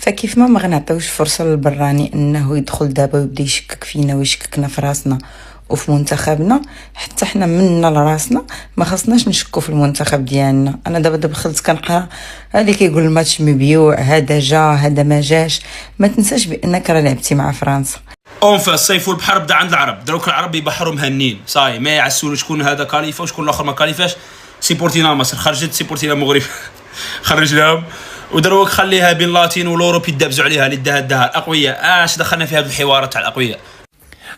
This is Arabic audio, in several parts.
فكيف ما غنعطيوش فرصة للبراني انه يدخل دابا ويبدا يشكك فينا ويشككنا في راسنا وفي منتخبنا، حتى حنا مننا لراسنا ما خصناش نشكو في المنتخب ديالنا. انا دابا دخلت كنقرا اللي كيقول الماتش مبيوع، هذا جا هذا ما جاش. ما تنساش بانك راه لعبتي مع فرنسا. اونفا الصيف والبحر بدا عند العرب، دروك العرب يبحروا مهنين صاي، ما يعسولوا شكون هذا كاليفا وشكون الاخر ما كاليفاش. سيبورتينا مصر خرجت، سيبورتينا المغرب خرجناهم، ودروك خليها بين لاتين والاوروب يدابزوا عليها اللي داها الاقوياء. اش دخلنا في هذه الحوارات تاع الاقوياء؟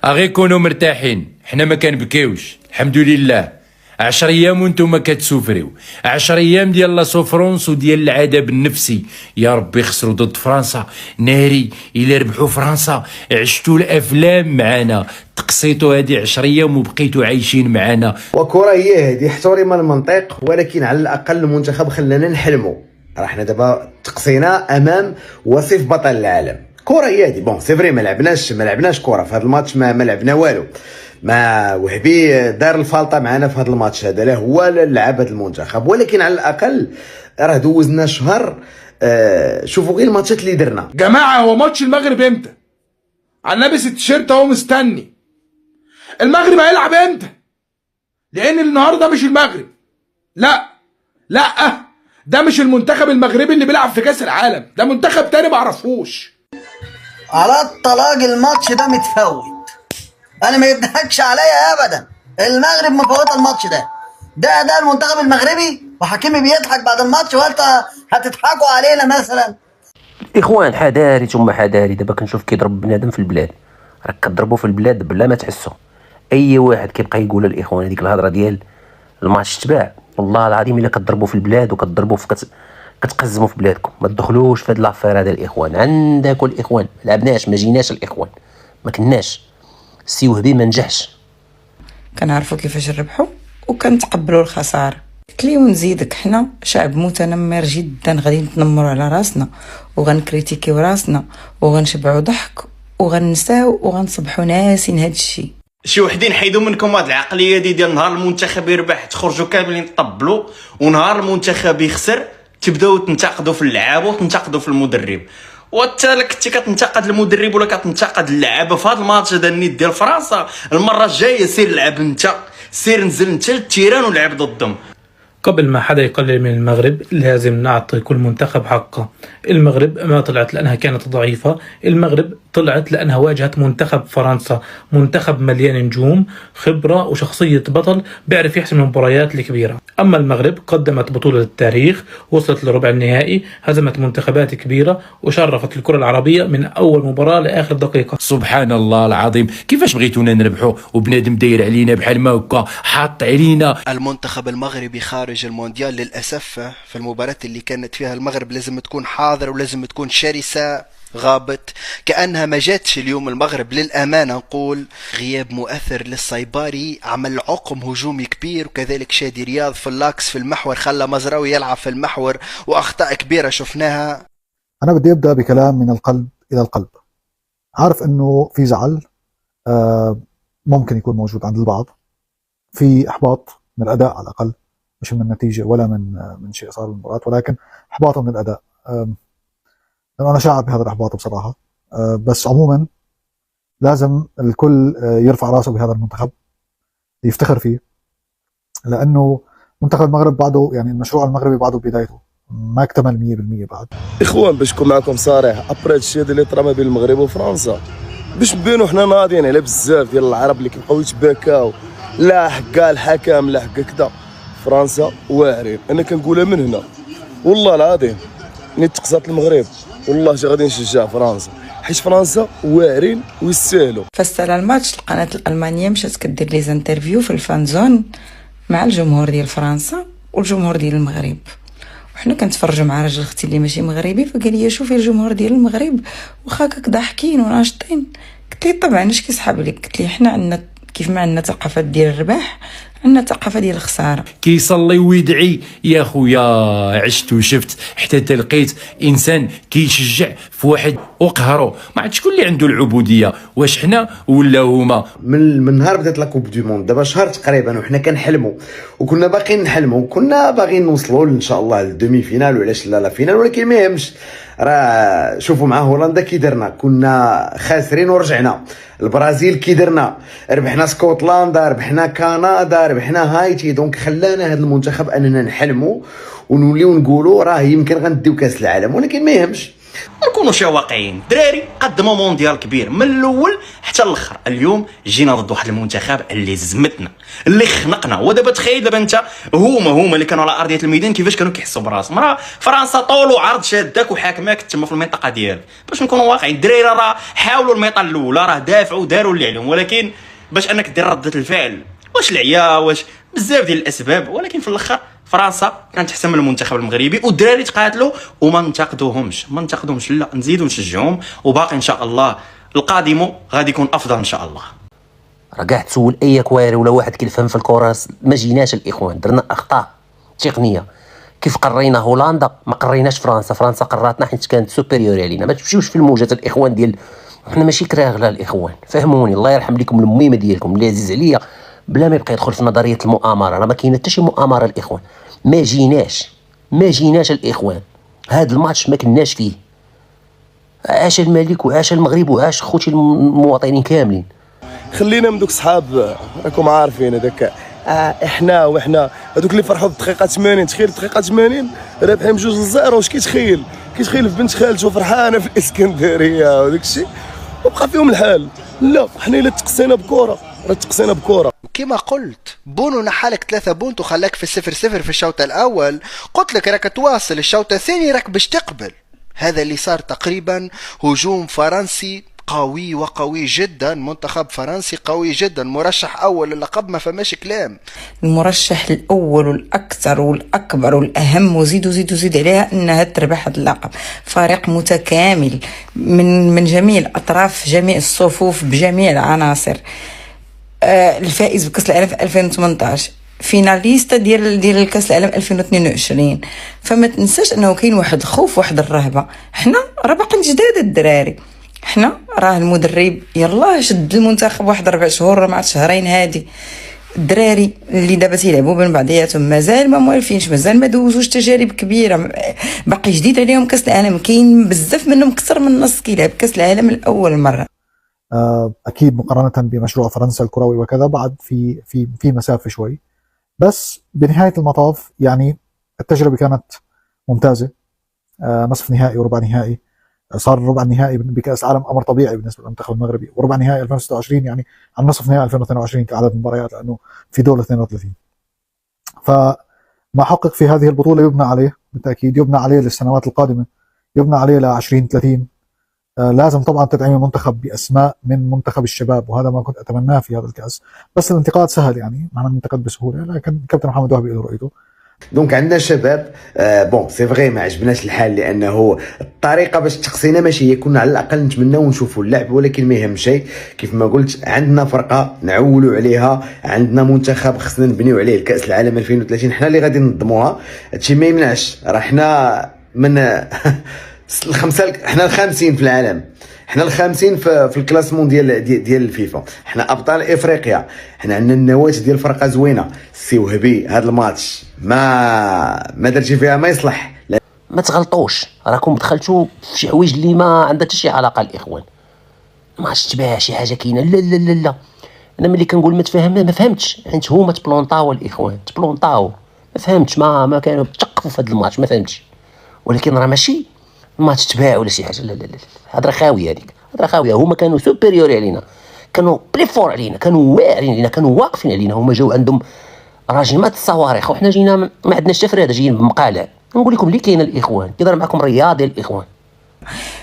اغي كونوا مرتاحين، حنا ما كنبكيوش الحمد لله. 10 ايام وانتم كتسوفريو، 10 ايام ديال لا سوفرونس وديال العذاب النفسي. يا ربي خسروا ضد فرنسا ناري، الا ربحوا فرنسا عشتوا الافلام معانا، تقسيتوا هذه 10 ايام وبقيتوا عايشين معانا. وكره هي هذه، احترم المنطق، ولكن على الاقل المنتخب خلانا نحلموا. راه حنا دابا تقصينا امام وصيف بطل العالم. كره هي هذه. بون سي فري ما لعبناش كره في هذا الماتش، ما لعبنا والو. ما وهبي دار الفالطه معنا في هذا الماتش هذا، لا هو لا لعب هذا المنتخب، ولكن على الاقل راه دوزنا شهر. شوفوا غير الماتشات اللي درنا. جماعه هو ماتش المغرب امتى؟ انا لابس التيشيرت اهو مستني. المغرب هيلعب امتى؟ لان النهارده مش المغرب، لا ده مش المنتخب المغربي اللي بيلعب في كاس العالم، ده منتخب تاني معرفوش. على الطلاق الماتش ده متفوت، انا ما يضحكش عليا ابدا. المغرب مفوته الماتش ده المنتخب المغربي، وحكيمي بيضحك بعد الماتش، وانت هتضحكوا علينا مثلا؟ اخوان حذاري ثم حذاري. دابا كنشوف كيضرب بنادم في البلاد، راك كضربوا في البلاد بلا ما تحسوا. اي واحد كيبقى يقول الاخوان هذيك الهضره ديال الماتش تباع، والله العظيم الا كضربوا في البلاد وكضربوا في كتقزموا في بلادكم. ما تدخلوش في هاد لافير هذا الاخوان. عندكم الاخوان ما لعبناش، ما جيناش الاخوان، ما كناش. السي وهبي ما نجحش. كنعرفوا كيفاش نربحوا وكنتقبلوا الخساره. كلي ونزيدك، حنا شعب متنمر جدا، غادي نتنمروا على راسنا وغنكريتيكيو راسنا وغنشبعوا ضحك وغنساو وغنصبحوا ناسين هاد الشيء. شي وحدين حيدوا منكم هاد العقليه ديال نهار المنتخب يربح تخرجوا كاملين تطبلوا، ونهار المنتخب يخسر تبداو تنتقدوا في اللعابه وتنتقدوا في المدرب. وانت كنتي كتنتقد المدرب ولا كتنتقد اللعابه في هذا الماتش هذا النيت ديال فرنسا، المره الجايه سير لعب انت، سير نزل انت للتيران ولعب ضدهم. قبل ما حدا يقلل من المغرب لازم نعطي كل منتخب حقه. المغرب ما طلعت لأنها كانت ضعيفة، المغرب طلعت لأنها واجهت منتخب فرنسا، منتخب مليان نجوم، خبرة وشخصية بطل بيعرف يحسم المباريات الكبيرة. أما المغرب قدمت بطولة التاريخ، وصلت لربع النهائي، هزمت منتخبات كبيرة وشرفت الكرة العربية من أول مباراة لآخر دقيقة. سبحان الله العظيم، كيفاش بغيتونا نربحوا وبنادم داير علينا بحال ما هكا حاط علينا. المنتخب المغربي خارج المونديال للأسف. في المباراة اللي كانت فيها المغرب لازم تكون حاضر ولازم تكون شرسة، غابت كأنها ما جاتش اليوم. المغرب للأمانة نقول غياب مؤثر للصيباري، عمل عقم هجومي كبير، وكذلك شادي رياض في اللاكس في المحور، خلى مزراوي يلعب في المحور، وأخطاء كبيرة شفناها. أنا بدي أبدأ بكلام من القلب إلى القلب. عارف أنه في زعل ممكن يكون موجود عند البعض، في إحباط من الأداء على الأقل، مش من النتيجة ولا من شيء صار بالمباراة، ولكن إحباط من الأداء. أنا شاعر بهذا الإحباط بصراحة. بس عموما لازم الكل يرفع راسه بهذا المنتخب، يفتخر فيه، لأنه منتخب المغرب بعده، يعني المشروع المغربي بعده بدايته، ما اكتمل 100% بعد. إخوان باش نكون معكم صريح، أبريد الشيء اللي طرا ما بين المغرب وفرنسا، باش نبينو حنا ناضيين على بزاف ديال العرب اللي كيبقاو يتباكاو، لا حكا الحكام لا حكا كذا. فرنسا واعرين، انا كنقولها من هنا والله العظيم، ملي تقصات المغرب والله غادي نشجع فرنسا، حيت فرنسا واعرين ويستاهلوا. فاستالا الماتش القناه الالمانيه مشات كدير لي زانترفيو في الفان زون مع الجمهور ديال فرنسا والجمهور ديال المغرب، وحنا كنتفرجوا مع راجل اختي اللي ماشي مغربي، فقال لي شوفي الجمهور ديال المغرب واخا هكاك ضاحكين وناشطين. قلت لي طبعا اش كيصحاب لك؟ قلت لي حنا عندنا كيف ما عندنا ثقافه ديال الربح عندنا ثقافه ديال الخساره. كيصلي ويدعي يا خويا، عشت وشفت حتى تلقيت انسان كيشجع في واحد وقهرو، ما عاد شكون اللي عنده العبوديه، واش حنا ولا هما؟ من نهار بدات لا كوب دو موند، دابا شهر تقريبا، وحنا كنحلموا وكنا باقيين نحلموا وكنا باغيين نوصلوا ان شاء الله للدومي فينال، وعلاش لا فينال، ولكن ما يهمش. راه شوفوا مع هولندا كي درنا، كنا خاسرين ورجعنا. البرازيل كي درنا، ربحنا اسكتلندا، ربحنا كندا، ربحنا هايتي. دونك خلانا هذا المنتخب اننا نحلموا ونوليو نقولوا راه يمكن غنديو كاس العالم، ولكن ما يهمش. نكونوا شي واقعيين. الدراري قدموا مونديال كبير من الاول حتى الاخر. اليوم جينا ضد واحد المنتخب اللي زمتنا، اللي خنقنا. ودابا تخيل دابا انت هما اللي كانوا على ارضيه الميدان كيفاش كانوا كيحسوا براسهم. راه فرنسا طول وعرض شاداك وحاكماك تما في المنطقه ديالك. باش نكونوا واقعيين، الدراري راه حاولوا الميطه الاولى، راه دافعوا داروا اللي عليهم، ولكن باش انك دير رده الفعل واش العيا واش بزاف ديال الاسباب. ولكن في الاخر فرنسا كانت احسن من المنتخب المغربي، والدراري تقاتلوا وما ننتقدوهمش، لا نزيدوا نشجعوهم. وباقي ان شاء الله القادم غادي يكون افضل ان شاء الله. راه كاع تسول اي كواري ولا واحد كيفهم في الكره، ما جيناش الاخوان، درنا اخطاء تقنيه. كيف قرينا هولندا ما قريناش فرنسا قراتنا حيت كانت سوبيريور علينا. ما تمشيوش في الموجات الاخوان ديال حنا ماشي كراغله الاخوان، فهموني. الله يرحم لكم الميمه ديالكم اللي عزيز عليا، بلا ما يبقى يدخل في نظريه المؤامره. راه ما كاينه حتى شي مؤامره الاخوان، ما جيناش الاخوان. هذا الماتش ما كناش فيه. عاش الملك وعاش المغرب وعاش خوتي المواطنين كاملين. خلينا من دوك صحاب راكم عارفين هذاك وحنا هذوك اللي فرحوا بالدقيقه 80. تخيل الدقيقه 80 رابحين ب2-0. واش كيتخيل في بنت خالته فرحانه في الاسكندريه وداك الشيء وبقى فيهم الحال؟ لا، حنا الا تقصينا بكره كما قلت بونو نحالك 3 بونت وخلاك في 0-0 في الشوط الاول. قلت لك راك تواصل الشوط الثاني راك باش تقبل. هذا اللي صار تقريبا. هجوم فرنسي وقوي جدا، منتخب فرنسي قوي جدا، مرشح اول للقب ما فماش كلام. المرشح الاول والاكثر والاكبر والاهم، وزيد عليها انها تربح هذا اللقب. فريق متكامل من جميع الاطراف، جميع الصفوف، بجميع العناصر. الفائز بكاس العالم في 2018، فيناليستا ديال الكاس العالم 2022. فما تنساش انه كاين واحد الخوف واحد الرهبه. حنا راه باقي جداد الدراري، حنا راه المدرب يلا شد المنتخب واحد 4 شهور مع شهرين. هادي الدراري اللي دابا تيلعبوا بين بعضياتهم مازال ما موالفينش، مازال ما دوزوش تجارب كبيره، باقي جديد عليهم كاس العالم. كاين بزاف منهم اكثر من نص كيلعب كاس العالم الاول مره. اكيد مقارنه بمشروع فرنسا الكروي وكذا بعد في مسافه شوي، بس بنهايه المطاف يعني التجربه كانت ممتازه. نصف نهائي وربع نهائي، صار الربع النهائي بكاس العالم امر طبيعي بالنسبه للمنتخب المغربي، وربع نهائي 2026 يعني عن نصف نهائي 2022 كعدد المباريات، لانه في دور 32. فما حقق في هذه البطوله يبنى عليه بالتاكيد، يبنى عليه للسنوات القادمه، يبنى عليه ل 2030. لازم طبعا تدعيم المنتخب باسماء من منتخب الشباب، وهذا ما كنت اتمناه في هذا الكاس. بس الانتقاد سهل، يعني ما ننتقد بسهوله، لكن كابتن محمد وهبي له رؤيته. دونك عندنا شباب بون سي فغي ما عجبناش الحال، لانه الطريقه باش تقصينا ماشي هي. كنا على الاقل نتمناو نشوفوا اللعب، ولكن ما يهم شيء. كيف ما قلت عندنا فرقه نعولوا عليها، عندنا منتخب خصنا نبنيو عليه الكاس العالم 2030. حنا اللي غادي ننظموها، هادشي ما يمنعش. راه حنا من الخمسه، حنا ال50 في العالم، حنا ال50 في الكلاسمون ديال الفيفا، حنا ابطال افريقيا، حنا عندنا النواه ديال فرقه زوينه. سي وهبي هذا الماتش ما درتي فيها ما يصلح. ما تغلطوش، راكم دخلتوا في شي حوايج اللي ما عندها حتى شي علاقه الاخوان. ما تباع شي حاجه كاينه، لا انا ملي كنقول ما فهمتش، حيت هما تبلونطاو الاخوان، تبلونطاو. ما فهمتش، ما كانوا تقفوا في هذا الماتش، ما فهمتش. ولكن راه ماشي الماتش تباع ولا شي حاجه، لا هضره خاويه. هذيك هضره خاويه. هما كانوا سوبيريور علينا، كانوا بريفور علينا، كانوا واعرين علينا، كانوا واقفين علينا. هما جاو عندهم راجمات الصواريخ، وحنا جينا ما عندناش تفريد، جايين بمقالع. نقول لكم اللي كاين الاخوان كيضرب معكم رياضي الاخوان.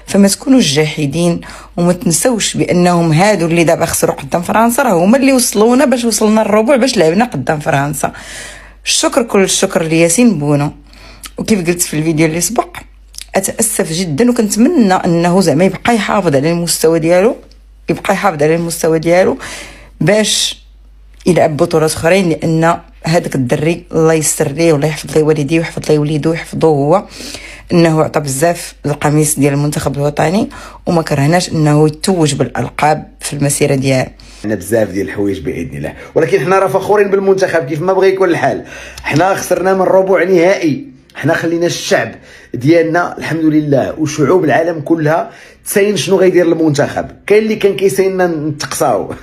فما تكونوش جاحدين، وما تنسوش بانهم هادو اللي دابا خسروا قدام فرنسا راه هما اللي وصلونا باش وصلنا الربع، باش لعبنا قدام فرنسا. الشكر كل الشكر لياسين بونو. وكيف قلت في الفيديو اللي سبق، اتاسف جدا وكنتمنى انه زعما يبقى يحافظ على المستوى ديالو، باش يلعب بطولات اخرين. لان هذاك الدري الله يستر ليه والله يحفظ ليه والديه ويحفظ ليه وليدو ويحفظه هو، انه عطى بزاف القميص ديال المنتخب الوطني، وما كرهناش انه يتوج بالالقاب في المسيره ديالو. عندنا بزاف ديال الحوايج باذن الله، ولكن حنا راه فخورين بالمنتخب كيف ما بغى يكون الحال. حنا خسرنا من ربع نهائي حنا خلينا الشعب ديالنا الحمد لله وشعوب العالم كلها تساين شنو غيدير المنتخب. كاين اللي كان كيسايننا نتقصاو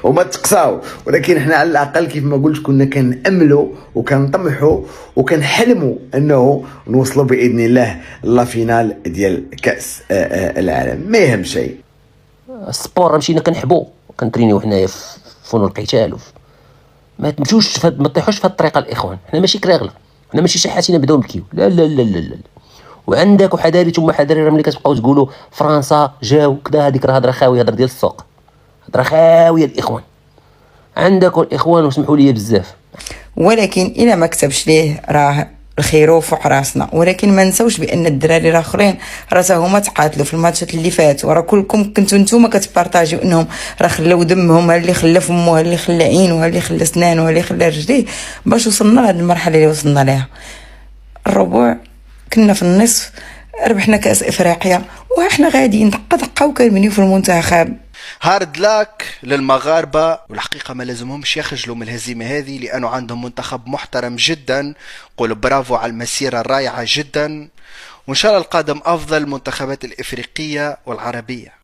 وما تقصاو، ولكن حنا على الاقل كيف ما قلت كنا كنأملوا وكنطمحوا وكنحلموا انه نوصلوا باذن الله لا فينال ديال كاس العالم. ما يهم شيء. السبور مشينا كنحبوا كنترينيو حنايا في فنون القتال ما تمشوش ما تطيحوش في هذه الطريقه الاخوان. حنا ماشي كراغله، حنا ماشي شحاتين نبداو نبكيو، لا لا لا لا لا. وعندك وحذاري ثم حذاري، راه ملي كتبقاو تقولوا فرنسا جاو كذا، هذيك راه هضره خاويه، هضره ديال السوق، هضره خاويه الاخوان. عندك الاخوان وسمحوا لي بزاف، ولكن الى ما كتبش ليه راه الخير فوق راسنا. ولكن ما نساوش بان الدراري الاخرين راه هما تقاتلوا في الماتشات اللي فاتوا، وراه كلكم كنتوا نتوما كتبارطاجيو انهم راه خلاو دمهم، ها اللي خلى فمو، ها اللي خلى عينو، ها اللي خلى سنانو، ها اللي خلى رجليه، باش وصلنا لهاد المرحله اللي وصلنا ليها. الربع كنا في النصف، ربحنا كاس افريقيا، وحنا غاديين دقه دقه وكنبنيو في المنتخب. هارد لاك للمغاربة، والحقيقة ما لازمهمش يخجلوا من الهزيمة هذه، لأنه عندهم منتخب محترم جدا. قولوا برافو على المسيرة الرائعة جدا، وإن شاء الله القادم أفضل المنتخبات الإفريقية والعربية.